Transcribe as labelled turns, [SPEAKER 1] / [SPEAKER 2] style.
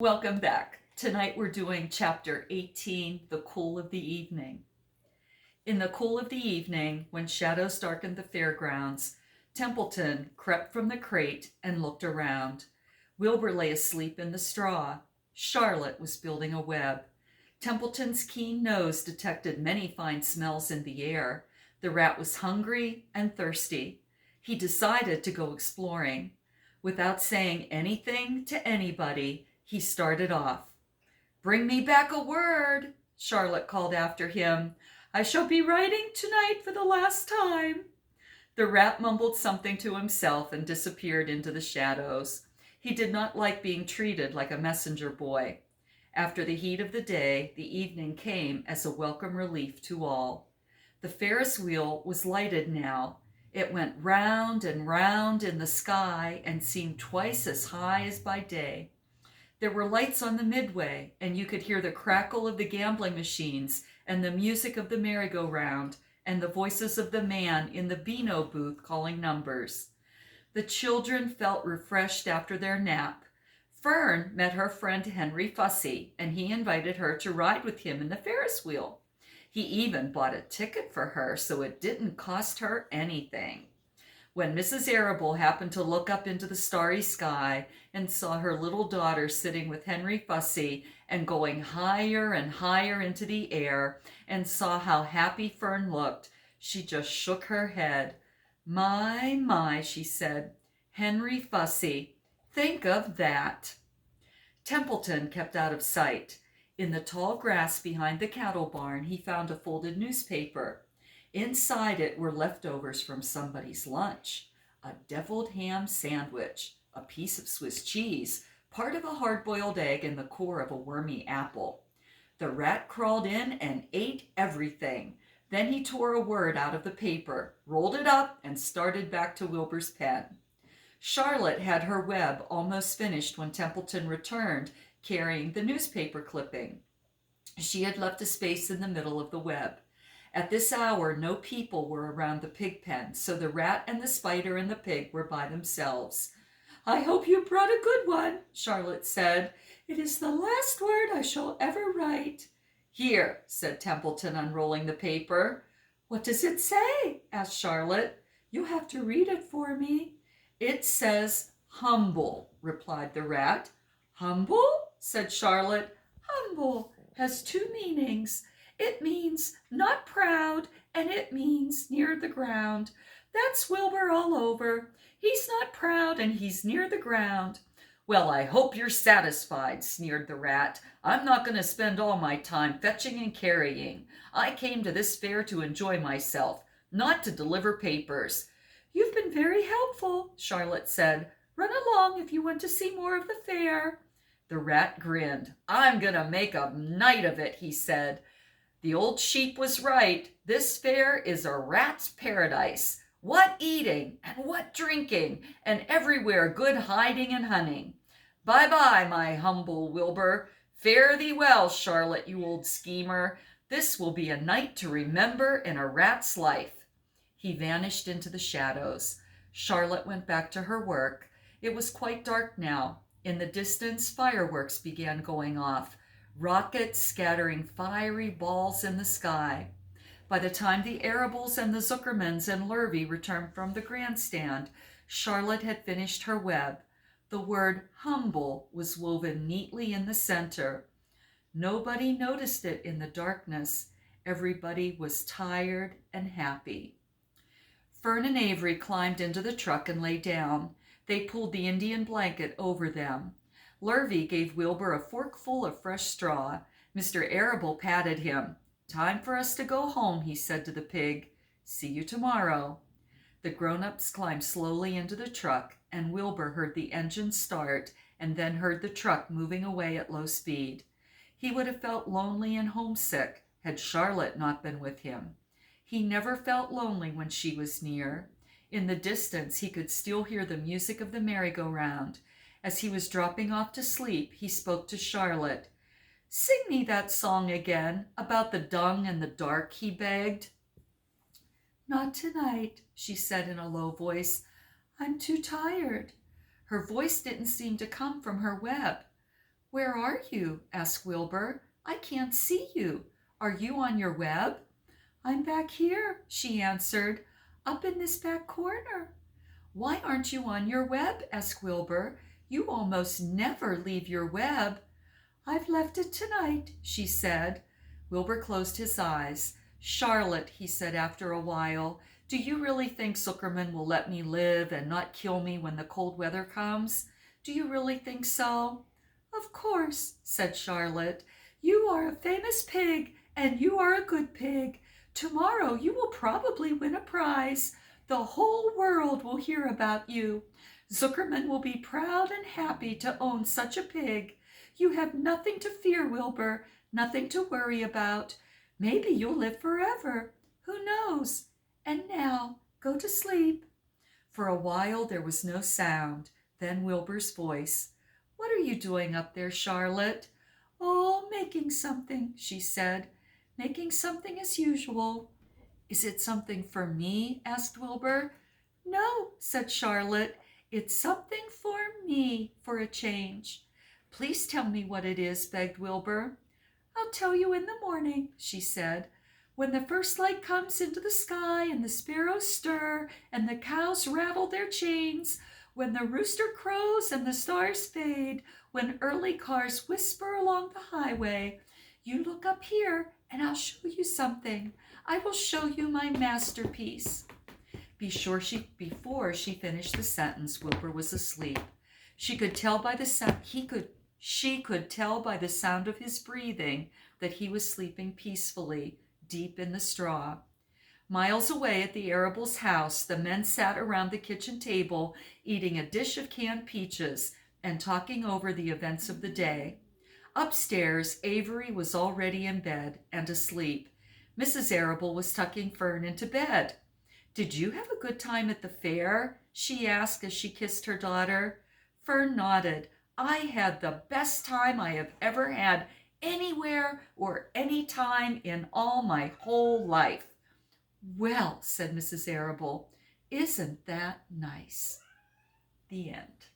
[SPEAKER 1] Welcome back. Tonight we're doing chapter 18, The Cool of the Evening. In the cool of the evening, when shadows darkened the fairgrounds, Templeton crept from the crate and looked around. Wilbur lay asleep in the straw. Charlotte was building a web. Templeton's keen nose detected many fine smells in the air. The rat was hungry and thirsty. He decided to go exploring. Without saying anything to anybody, he started off. "Bring me back a word," Charlotte called after him. "I shall be writing tonight for the last time." The rat mumbled something to himself and disappeared into the shadows. He did not like being treated like a messenger boy. After the heat of the day, the evening came as a welcome relief to all. The Ferris wheel was lighted now. It went round and round in the sky and seemed twice as high as by day. There were lights on the midway, and you could hear the crackle of the gambling machines and the music of the merry-go-round and the voices of the man in the Beano booth calling numbers. The children felt refreshed after their nap. Fern met her friend Henry Fussy, and he invited her to ride with him in the Ferris wheel. He even bought a ticket for her, so it didn't cost her anything. When Mrs. Arable happened to look up into the starry sky and saw her little daughter sitting with Henry Fussy and going higher and higher into the air, and saw how happy Fern looked, she just shook her head. My, she said. Henry Fussy. Think of that. Templeton kept out of sight. In the tall grass behind the cattle barn, he found a folded newspaper. Inside it were leftovers from somebody's lunch: a deviled ham sandwich, a piece of Swiss cheese, part of a hard-boiled egg, and the core of a wormy apple. The rat crawled in and ate everything. Then he tore a word out of the paper, rolled it up, and started back to Wilbur's pen. Charlotte had her web almost finished when Templeton returned, carrying the newspaper clipping. She had left a space in the middle of the web. At this hour no people were around the pig pen, so the rat and the spider and the pig were by themselves. "I hope you brought a good one," Charlotte said. "It is the last word I shall ever write." "Here," said Templeton, unrolling the paper. "What does it say?" asked Charlotte. "You'll have to read it for me." "It says humble," replied the rat. "Humble?" said Charlotte. "Humble has two meanings. It means not proud, and it means near the ground. That's Wilbur all over. He's not proud, and he's near the ground." "Well, I hope you're satisfied," sneered the rat. "I'm not going to spend all my time fetching and carrying. I came to this fair to enjoy myself, not to deliver papers." "You've been very helpful," Charlotte said. "Run along if you want to see more of the fair." The rat grinned. "I'm going to make a night of it," he said. The old sheep was right. This fair is a rat's paradise. What eating, and what drinking, and everywhere good hiding and hunting. Bye-bye, my humble Wilbur. Fare thee well, Charlotte, you old schemer. This will be a night to remember in a rat's life. He vanished into the shadows. Charlotte went back to her work. It was quite dark now. In the distance, fireworks began going off. Rockets scattering fiery balls in the sky. By the time the Arables and the Zuckermans and Lurvy returned from the grandstand, Charlotte had finished her web. The word humble was woven neatly in the center. Nobody noticed it in the darkness. Everybody was tired and happy. Fern and Avery climbed into the truck and lay down. They pulled the Indian blanket over them. Lurvy gave Wilbur a forkful of fresh straw. Mr. Arable patted him. "Time for us to go home," he said to the pig. "See you tomorrow." The grown-ups climbed slowly into the truck, and Wilbur heard the engine start and then heard the truck moving away at low speed. He would have felt lonely and homesick had Charlotte not been with him. He never felt lonely when she was near. In the distance he could still hear the music of the merry-go-round. As he was dropping off to sleep, he spoke to Charlotte. "Sing me that song again, about the dung and the dark," he begged. "Not tonight," she said in a low voice. "I'm too tired." Her voice didn't seem to come from her web. Where are you? Asked Wilbur. I can't see you. Are you on your web? I'm back here, she answered, up in this back corner. Why aren't you on your web? Asked Wilbur. You almost never leave your web. I've left it tonight, she said. Wilbur closed his eyes. Charlotte, he said after a while, do you really think Zuckerman will let me live and not kill me when the cold weather comes? Do you really think so? Of course, said Charlotte. You are a famous pig, and you are a good pig. Tomorrow you will probably win a prize. The whole world will hear about you. Zuckerman will be proud and happy to own such a pig. You have nothing to fear, Wilbur, nothing to worry about. Maybe you'll live forever. Who knows? And now, go to sleep. For a while there was no sound. Then Wilbur's voice. What are you doing up there, Charlotte? Oh, making something, she said. Making something as usual. Is it something for me? Asked Wilbur. No, said Charlotte. It's something for me for a change. Please tell me what it is, begged Wilbur. I'll tell you in the morning, she said. When the first light comes into the sky and the sparrows stir and the cows rattle their chains, when the rooster crows and the stars fade, when early cars whisper along the highway, you look up here and I'll show you something. I will show you my masterpiece. Before she finished the sentence, Wilbur was asleep. She could tell by the sound of his breathing that he was sleeping peacefully, deep in the straw. Miles away at the Arable's house, the men sat around the kitchen table, eating a dish of canned peaches and talking over the events of the day. Upstairs, Avery was already in bed and asleep. Mrs. Arable was tucking Fern into bed. Did you have a good time at the fair? She asked as she kissed her daughter. Fern nodded. I had the best time I have ever had anywhere or any time in all my whole life. Well, said Mrs. Arable, isn't that nice? The end.